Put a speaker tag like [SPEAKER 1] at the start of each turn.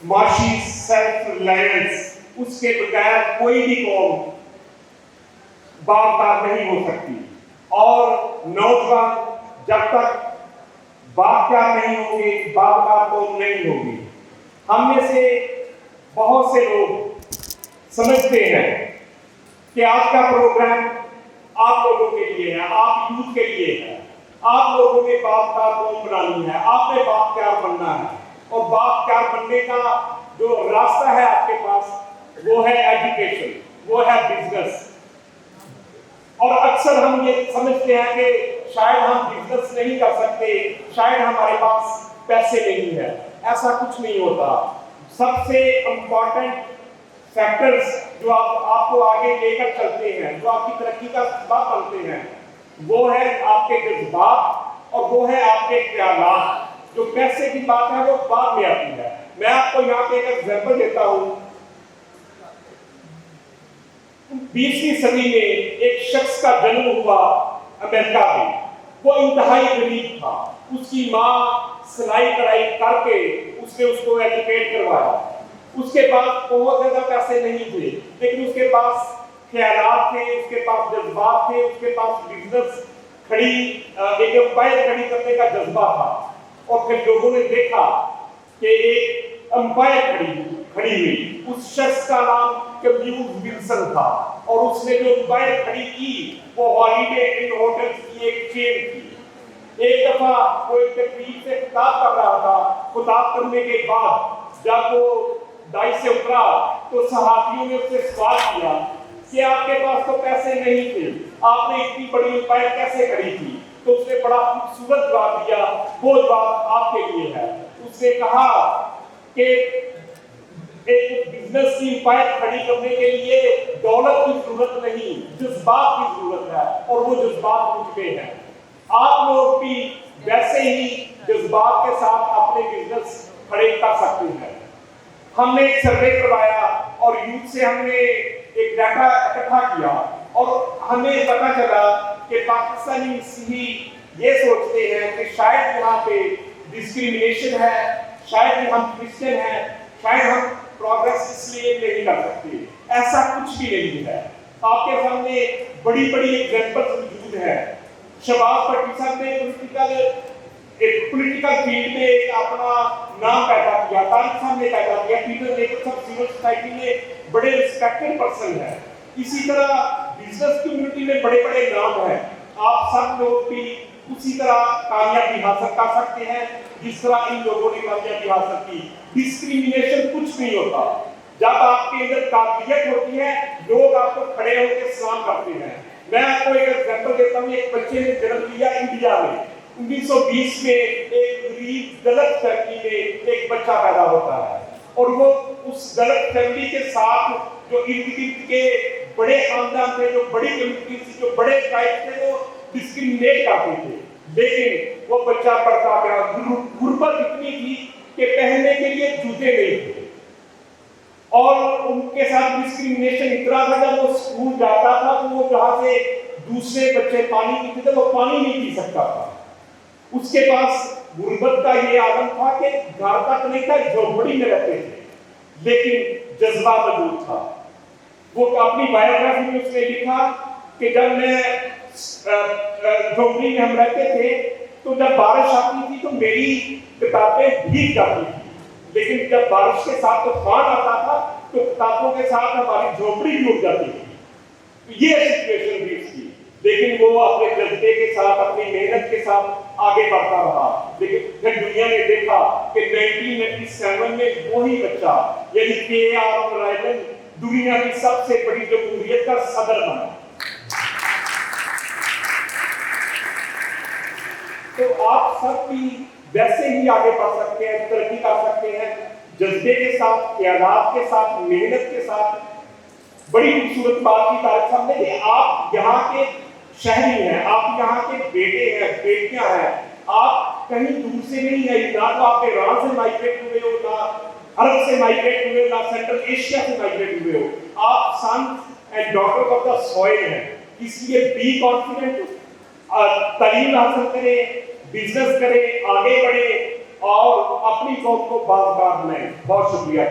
[SPEAKER 1] معاشی self Reliance, اس کے بغیر کوئی بھی قوم باغبار نہیں ہو سکتی. اور نوجوان جب تک باغبار نہیں ہوں گے باغبار قوم نہیں ہوگی. ہم میں سے بہت سے لوگ سمجھتے ہیں کہ آج کا پروگرام آپ لوگوں کے لیے ہے، آپ یوتھ کے لیے ہے، آپ لوگوں نے باغبار قوم بنانی ہے، آپ نے باغبار بننا ہے. اور باغبار بننے کا جو راستہ ہے آپ کے پاس وہ ہے ایجوکیشن، وہ ہے بزنس. اور اکثر ہم یہ سمجھتے ہیں کہ شاید ہم بزنس نہیں کر سکتے، شاید ہمارے پاس پیسے نہیں ہیں. ایسا کچھ نہیں ہوتا. سب سے امپورٹنٹ فیکٹرز جو آپ کو آگے لے کر چلتے ہیں، جو آپ کی ترقی کا سبب بنتے ہیں، وہ ہے آپ کے جذبات اور وہ ہے آپ کے خیالات. جو پیسے کی بات ہے وہ بعد میں آتی ہے. میں آپ کو یہاں پہ ایک ایگزامپل دیتا ہوں. 20ویں صدی میں ایک شخص کا جنم ہوا امریکہ میں. وہ انتہائی غریب تھا. اس کی ماں سلائی کڑھائی کر کے اس نے اس کو ایجوکیٹ کروایا. اس کے پاس بہت زیادہ پیسے نہیں تھے، لیکن اس کے پاس خیالات تھے، اس کے پاس جذبات تھے، اس کے پاس بزنس ایک امپائر کھڑی کرنے کا جذبہ تھا. اور پھر لوگوں نے دیکھا کہ ایک امپائر کھڑی ہوئی. اس شخص کا نام کمیوز ولسن تھا اور اس نے جو امپائر کھڑی کی وہ ہالیڈے ان ہوٹلز کی ایک چین تھی. ایک دفعہ وہ ایک تقریب سے خطاب کر رہا تھا. خطاب کرنے کے بعد جب وہ دائی سے اترا تو صحافیوں نے اس سے سوال کیا کہ آپ کے پاس تو پیسے نہیں تھے، آپ نے اتنی بڑی امپائر کیسے کھڑی تھی؟ تو اس نے بڑا خوبصورت جواب دیا. وہ جواب آپ کے لیے ہے. اس نے کہا کہ ایک بزنس کی امپائر کھڑی کرنے کے لیے دولت کی ضرورت نہیں، جذبات کی ضرورت ہے، اور وہ جذبات مجھ پہ ہیں. آپ لوگ بھی ویسے ہی جذبات کے ساتھ اپنے بزنس کھڑے کر سکتے ہیں. ہم نے ایک سروے کروایا اور یوتھ سے ہم نے ایک ڈیٹا اکٹھا کیا اور ہمیں پتہ چلا کہ پاکستانی مسیحی یہ سوچتے ہیں کہ شاید یہاں پہ ڈسکریمنیشن ہے، شاید ہم کرسچن ہیں، شاید ہم پروگریس اس لیے نہیں کر سکتے. ایسا کچھ بھی نہیں ہے. آپ کے سامنے بڑی بڑی ایگزامپلز موجود ہیں. شہباز بھٹی صاحب نے پولیٹیکل فیلڈ میں ایک اپنا نام پیدا کیا، طارق صاحب نے پیدا کیا، Peter necklace of civil society میں بڑے ریسپیکٹڈ پرسن ہیں. اسی طرح بزنس کمیونٹی میں بڑے بڑے نام ہیں. آپ سب لوگ بھی اسی طرح کامیابی حاصل کر سکتے ہیں جس طرح ان لوگوں نے کامیابی حاصل کی. ڈسکریمنیشن کچھ نہیں ہوتا. جب آپ کے اندر قابلیت ہوتی ہے لوگ آپ کو کھڑے ہو کے سلام کرتے ہیں. میں آپ کو ایک ایگزامپل دیتا ہوں. ایک بچے نے جنم لیا انڈیا میں 1920 میں. ایک غریب دلت فیملی میں ایک بچہ پیدا ہوتا ہے اور وہ اس دلت فیملی کے ساتھ جو ارد گرد کے بڑے خاندان تھے، جو بڑی کمیونٹی تھی، جو بڑے ٹرائب تھے، وہ ڈسکریمنیٹ کرتے تھے. لیکن وہ بچہ پڑھتا گیا. غربت اتنی تھی کہ پہننے کے لیے جوتے نہیں تھے اور ان کے ساتھ ڈسکریمنیشن اتنا تھا. جب وہ اسکول جاتا تھا تو وہ جہاں سے دوسرے بچے پانی پیتے تھے وہ پانی نہیں پی سکتا تھا. اس کے پاس غربت کا یہ عالم تھا کہ گھر تک نہیں تھا، جھونپڑی میں رہتے تھے، لیکن جذبہ موجود تھا. وہ اپنی بایوگرافی میں اس نے لکھا کہ جب میں جھونپڑی میں ہم رہتے تھے تو جب بارش آتی تھی تو میری کتابیں بھیگ جاتی تھی، لیکن جب بارش کے ساتھ طوفان آتا تھا تو کتابوں کے ساتھ ہماری جھونپڑی بھی اڑ جاتی تھی. یہ سچویشن تھی اس کی. لیکن وہ اپنے جذبے کے ساتھ، اپنی محنت کے ساتھ آگے بڑھتا رہا. لیکن پھر دنیا نے دیکھا کہ 1997 میں وہی بچہ یعنی KR رائلن دنیا کی سب سے بڑی جمہوریت کا صدر بنا. تو آپ سب بھی ویسے ہی آگے بڑھ سکتے ہیں، ترقی کر سکتے ہیں، جذبے کے ساتھ، خیالات کے ساتھ، محنت کے ساتھ. بڑی خوبصورت بات کی طارق صاحب نے کہ آپ یہاں کے شہری ہیں، آپ یہاں کے بیٹے ہیں، بیٹیاں ہیں. آپ کہیں دور سے نہیں ہیں. نہ تو آپ ایران سے مائگریٹ ہوئے ہو، نہ عرب سے مائگریٹ ہوئے، نہ سینٹرل ایشیا سے مائگریٹ ہوئے ہو. آپ since and daughters of the soil ہیں. اس لیے بی کانفیڈنٹ، تعلیم حاصل کریں، بزنس کریں، آگے بڑھیں. اور اپنی قوم کو باوقار بنائیں. بہت شکریہ.